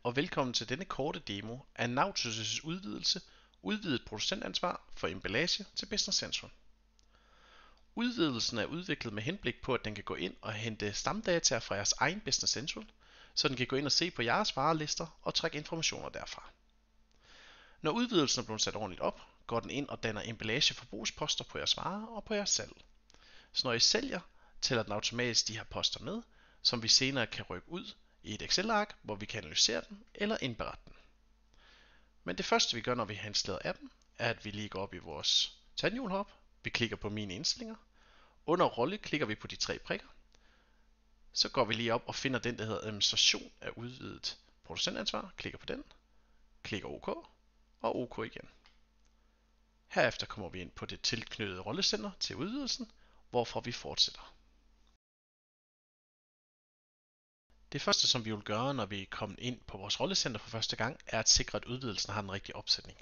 og velkommen til denne korte demo af Nautilus' udvidelse, udvidet producentansvar for emballage til Business Central. Udvidelsen er udviklet med henblik på, at den kan gå ind og hente stamdata fra jeres egen Business Central, så den kan gå ind og se på jeres varelister og trække informationer derfra. Når udvidelsen er blevet sat ordentligt op, går den ind og danner emballageforbrugsposter på jeres varer og på jeres salg. Så når I sælger, tæller den automatisk de her poster med, som vi senere kan rykke ud i et Excel-ark, hvor vi kan analysere den eller indberette den. Men det første vi gør, når vi har installeret appen, er at vi lige går op i vores tandhjulhop. Vi klikker på mine indstillinger. Under rolle klikker vi på de 3 prikker. Så går vi lige op og finder den, der hedder administration af udvidet producentansvar. Klikker på den. Klikker OK og OK igen. Herefter kommer vi ind på det tilknyttede rollecenter til udvidelsen, hvorfra vi fortsætter. Det første, som vi vil gøre, når vi er kommet ind på vores rollecenter for første gang, er at sikre, at udvidelsen har den rigtige opsætning.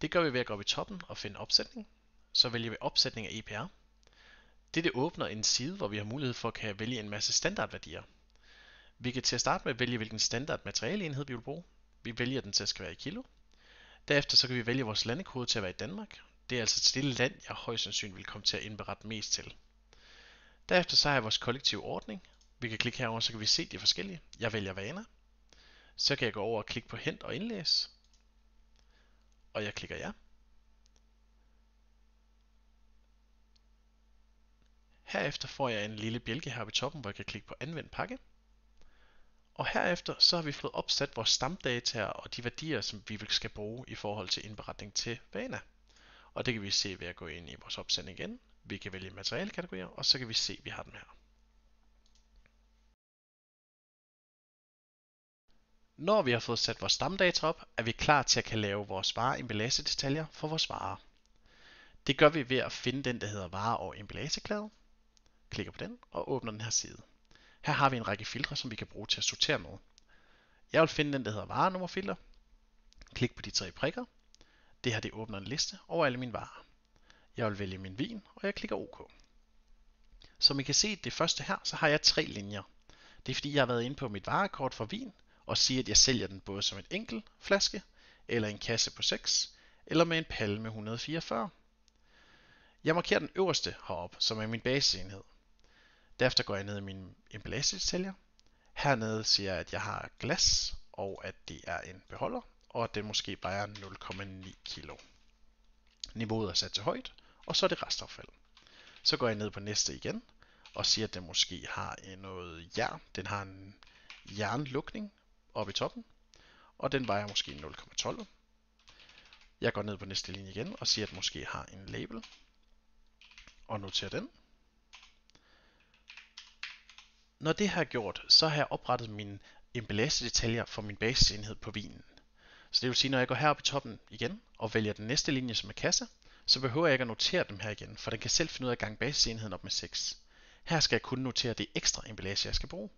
Det gør vi ved at gå op i toppen og finde opsætning. Så vælger vi opsætning af EPR. Dette åbner en side, hvor vi har mulighed for at vælge en masse standardværdier. Vi kan til at starte med vælge, hvilken standard materialeenhed vi vil bruge. Vi vælger den til at skal være i kilo. Derefter så kan vi vælge vores landekode til at være i Danmark. Det er altså til det land, jeg højst sandsynligt vil komme til at indberette mest til. Derefter så har jeg vores kollektive ordning. Vi kan klikke herover, så kan vi se de forskellige. Jeg vælger vaner. Så kan jeg gå over og klikke på hent og indlæs. Og jeg klikker ja. Herefter får jeg en lille bjælke her oppe i toppen, hvor jeg kan klikke på anvend pakke. Og herefter så har vi fået opsat vores stamdata og de værdier, som vi skal bruge i forhold til indberetning til vaner. Og det kan vi se ved at gå ind i vores opsætning igen. Vi kan vælge materialekategorier, og så kan vi se, at vi har dem her. Når vi har fået sat vores stamdata op, er vi klar til at kan lave vores vareemballagedetaljer for vores varer. Det gør vi ved at finde den, der hedder varer- og emballageklasse. Klikker på den og åbner den her side. Her har vi en række filtre, som vi kan bruge til at sortere med. Jeg vil finde den, der hedder varenummerfilter. Klik på de 3 prikker. Det her det åbner en liste over alle mine varer. Jeg vil vælge min vin, og jeg klikker OK. Som I kan se det første her, så har jeg 3 linjer. Det er fordi, jeg har været inde på mit varekort for vin, og siger, at jeg sælger den både som en enkelt flaske, eller en kasse på 6, eller med en palle med 144. Jeg markerer den øverste heroppe, som er min basisenhed. Derefter går jeg ned i min emballagedetaljer. Hernede siger jeg, at jeg har glas, og at det er en beholder, og at det måske vejer 0,9 kilo. Niveauet er sat til højt, og så er det restaffald. Så går jeg ned på næste igen, og siger, at den måske har noget jern. Den har en jernlukning oppe i toppen, og den vejer måske 0,12. Jeg går ned på næste linje igen, og siger, at den måske har en label, og noterer den. Når det her er gjort, så har jeg oprettet mine emballagedetaljer for min basisenhed på vinen. Så det vil sige, når jeg går herop i toppen igen og vælger den næste linje som er kasse, så behøver jeg ikke at notere dem her igen, for den kan selv finde ud af at gange basisenheden op med 6. Her skal jeg kun notere det ekstra emballage, jeg skal bruge.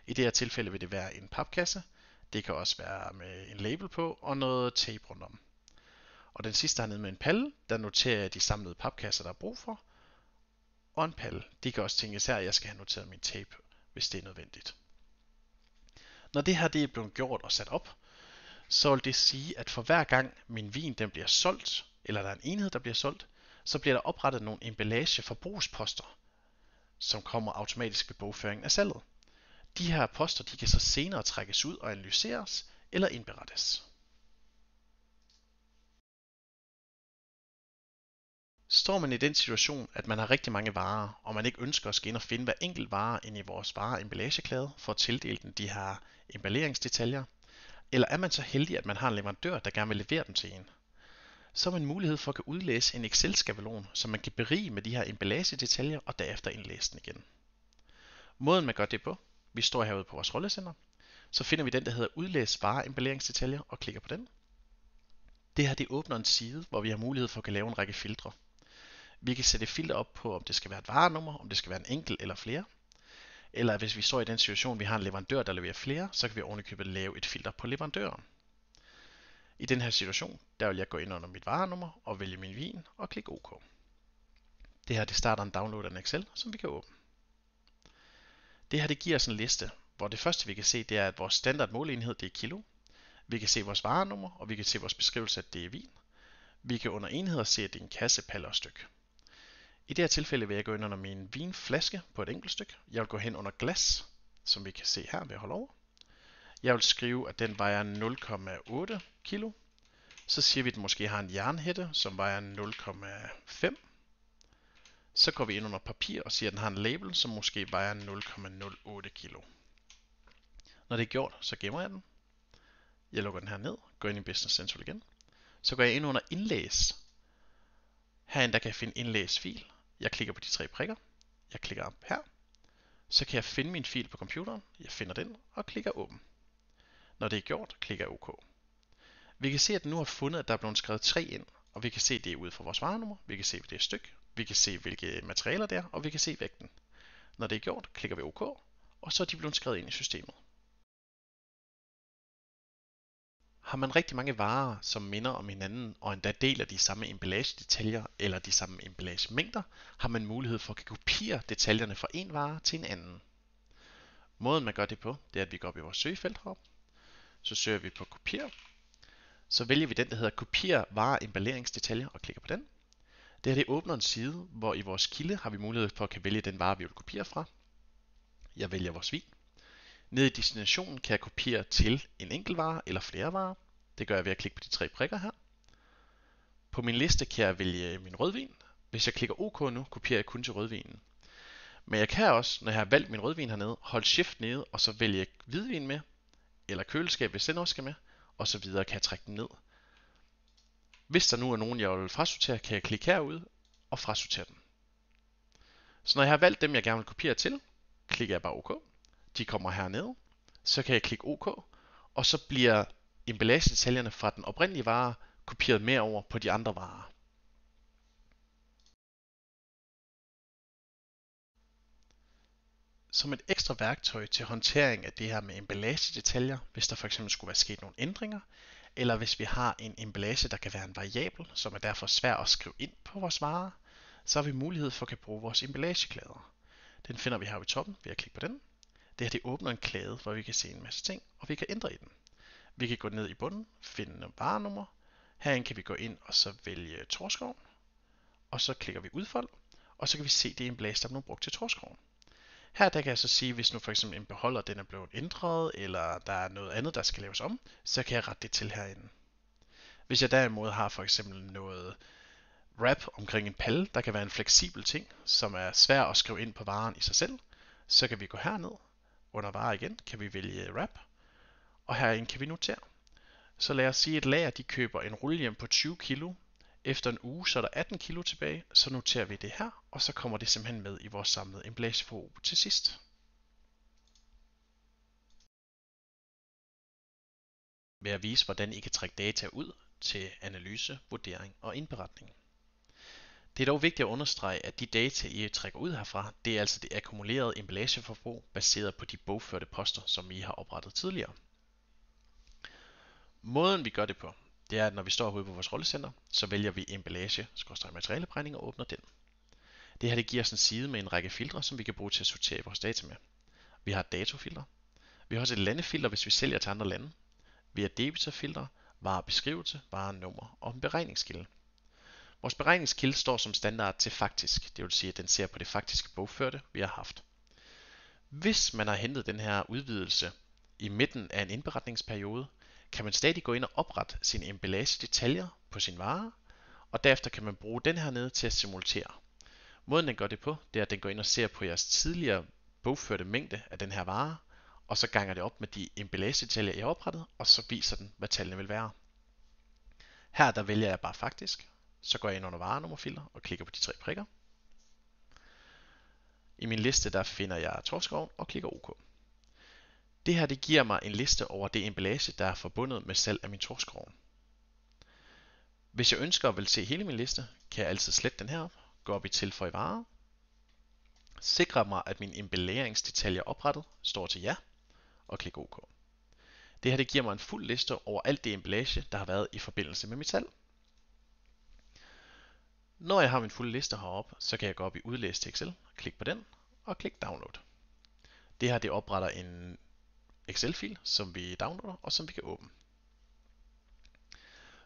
I det her tilfælde vil det være en papkasse. Det kan også være med en label på og noget tape rundt om. Og den sidste hernede med en palle, der noterer jeg de samlede papkasser, der er brug for. Og en palle. Det kan også tænkes her, at jeg skal have noteret min tape, hvis det er nødvendigt. Når det her det er blevet gjort og sat op, så vil det sige, at for hver gang min vin den bliver solgt, eller der er en enhed, der bliver solgt, så bliver der oprettet nogle emballageforbrugsposter, som kommer automatisk ved bogføringen af salget. De her poster de kan så senere trækkes ud og analyseres eller indberettes. Står man i den situation, at man har rigtig mange varer, og man ikke ønsker at skal ind og finde hver enkelt vare ind i vores vareemballageklade for at tildele den de her emballeringsdetaljer, eller er man så heldig, at man har en leverandør, der gerne vil levere dem til en, så har man mulighed for at kunne udlæse en Excel-skabelon, som man kan berige med de her emballagedetaljer og derefter indlæse den igen. Måden man gør det på, vi står herude på vores rollecenter, så finder vi den, der hedder udlæs vareemballeringsdetaljer og klikker på den. Det her det åbner en side, hvor vi har mulighed for at kunne lave en række filtre. Vi kan sætte filter op på, om det skal være et varenummer, om det skal være en enkelt eller flere. Eller hvis vi står i den situation, vi har en leverandør, der leverer flere, så kan vi ovenikøbet lave et filter på leverandøren. I den her situation, der vil jeg gå ind under mit varenummer og vælge min vin og klikke OK. Det her det starter en download af en Excel, som vi kan åbne. Det her det giver os en liste, hvor det første vi kan se, det er, at vores standard måleenhed, det er kilo. Vi kan se vores varenummer, og vi kan se vores beskrivelse, at det er vin. Vi kan under enheder se, at det er en kasse, palle og stykke. I det her tilfælde vil jeg gå ind under min vinflaske på et enkelt stykke. Jeg vil gå hen under glas, som vi kan se her ved at holde over. Jeg vil skrive, at den vejer 0,8 kilo. Så siger vi, at den måske har en jernhætte, som vejer 0,5. Så går vi ind under papir og siger, at den har en label, som måske vejer 0,08 kilo. Når det er gjort, så gemmer jeg den. Jeg lukker den her ned, går ind i Business Central igen. Så går jeg ind under indlæs. Herinde der kan jeg finde indlæs fil. Jeg klikker på de 3 prikker. Jeg klikker op her. Så kan jeg finde min fil på computeren. Jeg finder den og klikker åben. Når det er gjort, klikker jeg OK. Vi kan se, at den nu har fundet, at der er blevet skrevet 3 ind. Og vi kan se, at det er ud fra vores varenummer. Vi kan se, at det er styk. Vi kan se, hvilke materialer det er, og vi kan se vægten. Når det er gjort, klikker vi OK, og så er de blevet skrevet ind i systemet. Har man rigtig mange varer, som minder om hinanden, og endda deler de samme emballagedetaljer eller de samme emballagemængder, har man mulighed for at kopiere detaljerne fra en vare til en anden. Måden man gør det på, det er, at vi går op i vores søgefelt heroppe. Så søger vi på kopier. Så vælger vi den, der hedder kopier vare emballeringsdetaljer og klikker på den. Det her det åbner en side, hvor i vores kilde har vi mulighed for at kan vælge den vare, vi vil kopiere fra. Jeg vælger vores vin. Nede i destinationen kan jeg kopiere til en enkelt vare eller flere varer. Det gør jeg ved at klikke på de 3 prikker her. På min liste kan jeg vælge min rødvin. Hvis jeg klikker OK nu, kopierer jeg kun til rødvinen. Men jeg kan også, når jeg har valgt min rødvin hernede, holde Shift nede, og så vælge hvidvin med, eller køleskab, hvis den også skal med, og så videre kan jeg trække den ned. Hvis der nu er nogen, jeg vil frasortere, kan jeg klikke herude og frasortere den. Så når jeg har valgt dem, jeg gerne vil kopiere til, klikker jeg bare OK. De kommer hernede. Så kan jeg klikke OK, og så bliver emballagedetaljerne fra den oprindelige vare kopieret med over på de andre varer. Som et ekstra værktøj til håndtering af det her med emballagedetaljer, hvis der fx skulle være sket nogle ændringer, eller hvis vi har en emballage, der kan være en variabel, som er derfor svær at skrive ind på vores varer, så har vi mulighed for at kan bruge vores emballageklæder. Den finder vi her i toppen ved at klikke på den. Det her det åbner en klæde, hvor vi kan se en masse ting, og vi kan ændre i den. Vi kan gå ned i bunden, finde varenummer. Herinde kan vi gå ind og så vælge Torskov, og så klikker vi udfold, og så kan vi se det emballage, der er blevet brugt til Torskov. Her der kan jeg så sige, hvis nu for eksempel en beholder den er blevet ændret, eller der er noget andet, der skal laves om, så kan jeg rette det til herinde. Hvis jeg derimod har for eksempel noget wrap omkring en palle, der kan være en fleksibel ting, som er svær at skrive ind på varen i sig selv, så kan vi gå herned. Under varer igen kan vi vælge wrap, og herinde kan vi notere. Så lad os sige, at lager de køber en rullehjem på 20 kilo. Efter en uge, så er der 18 kilo tilbage, så noterer vi det her, og så kommer det simpelthen med i vores samlede emballageforbrug til sidst. Ved at vise, hvordan I kan trække data ud til analyse, vurdering og indberetning. Det er dog vigtigt at understrege, at de data, I trækker ud herfra, det er altså det akkumulerede emballageforbrug, baseret på de bogførte poster, som I har oprettet tidligere. Måden vi gør det på, det er, at når vi står herude på vores rollecenter, så vælger vi emballage/materialeberegning og åbner den. Det her det giver os en side med en række filtre, som vi kan bruge til at sortere vores data med. Vi har et datofilter. Vi har også et landefilter, hvis vi sælger til andre lande. Vi har debitorfilter, varebeskrivelse, varenummer og en beregningskilde. Vores beregningskilde står som standard til faktisk, det vil sige, at den ser på det faktiske bogførte, vi har haft. Hvis man har hentet den her udvidelse i midten af en indberetningsperiode, kan man stadig gå ind og oprette sine emballagedetaljer på sin vare, og derefter kan man bruge den her nede til at simulere. Måden den gør det på, det er, at den går ind og ser på jeres tidligere bogførte mængde af den her vare, og så ganger det op med de emballagedetaljer, jeg har oprettet, og så viser den, hvad tallene vil være. Her der vælger jeg bare faktisk, så går jeg ind under varenummerfilter og klikker på de 3 prikker. I min liste der finder jeg Torskov og klikker OK. Det her det giver mig en liste over det emballage, der er forbundet med salg af min Torskov. Hvis jeg ønsker at vil se hele min liste, kan jeg altid slette den her, gå op i tilføj varer, sikre mig, at min emballeringsdetaljer oprettet står til ja, og klikke OK. Det her det giver mig en fuld liste over alt det emballage, der har været i forbindelse med mit salg. Når jeg har min fulde liste heroppe, så kan jeg gå op i udlæs til Excel, klikke på den og klikke download. Det her det opretter en Excel-fil, som vi downloader og som vi kan åbne.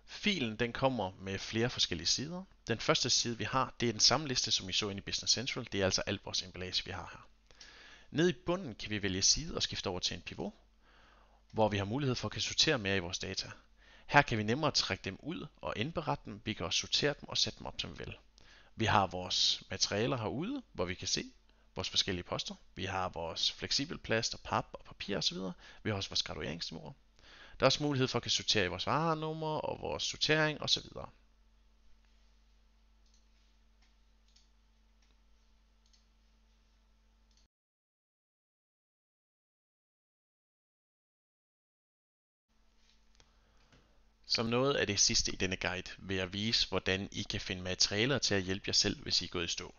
Filen den kommer med flere forskellige sider. Den første side vi har, det er den samme liste som vi så inde i Business Central. Det er altså alt vores emballage vi har her. Nede i bunden kan vi vælge side og skifte over til en pivot, hvor vi har mulighed for at kan sortere mere i vores data. Her kan vi nemmere trække dem ud og indberette dem. Vi kan også sortere dem og sætte dem op som vi vil. Vi har vores materialer herude, hvor vi kan se vores forskellige poster. Vi har vores fleksibel plast og pap og papir osv. Vi har også vores gradueringsniveauer. Der er også mulighed for at kan sortere i vores varenummer og vores sortering osv. Som noget af det sidste i denne guide vil jeg vise, hvordan I kan finde materialer til at hjælpe jer selv, hvis I er gået i stå.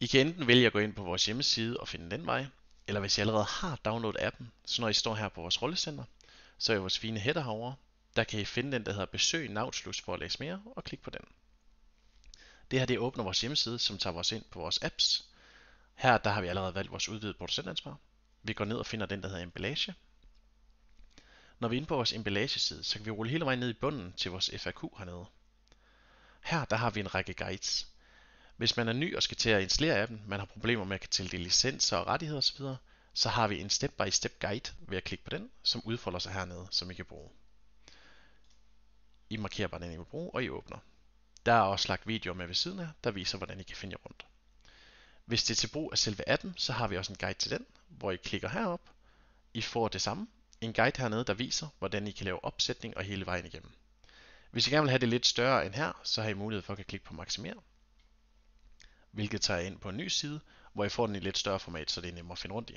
I kan enten vælge at gå ind på vores hjemmeside og finde den vej, eller hvis I allerede har downloadet appen, så når I står her på vores rollecenter, så er vores fine header herovre, der kan I finde den, der hedder Besøg Nautilus for at læse mere, og klik på den. Det her det åbner vores hjemmeside, som tager os ind på vores apps. Her der har vi allerede valgt vores udvidede producentansvar. Vi går ned og finder den, der hedder emballage. Når vi er inde på vores emballageside, så kan vi rulle hele vejen ned i bunden til vores FAQ hernede. Her der har vi en række guides. Hvis man er ny og skal til at installere appen, man har problemer med at kan tildele licenser og rettigheder osv., så har vi en step-by-step guide ved at klikke på den, som udfolder sig hernede, som I kan bruge. I markerer bare den, I vil bruge, og I åbner. Der er også lagt videoer med ved siden af, der viser, hvordan I kan finde jer rundt. Hvis det er til brug af selve appen, så har vi også en guide til den, hvor I klikker herop. I får det samme. En guide hernede, der viser, hvordan I kan lave opsætning og hele vejen igennem. Hvis I gerne vil have det lidt større end her, så har I mulighed for at klikke på maksimere, hvilket tager jer ind på en ny side, hvor I får den i lidt større format, så det er nemmere at finde rundt i.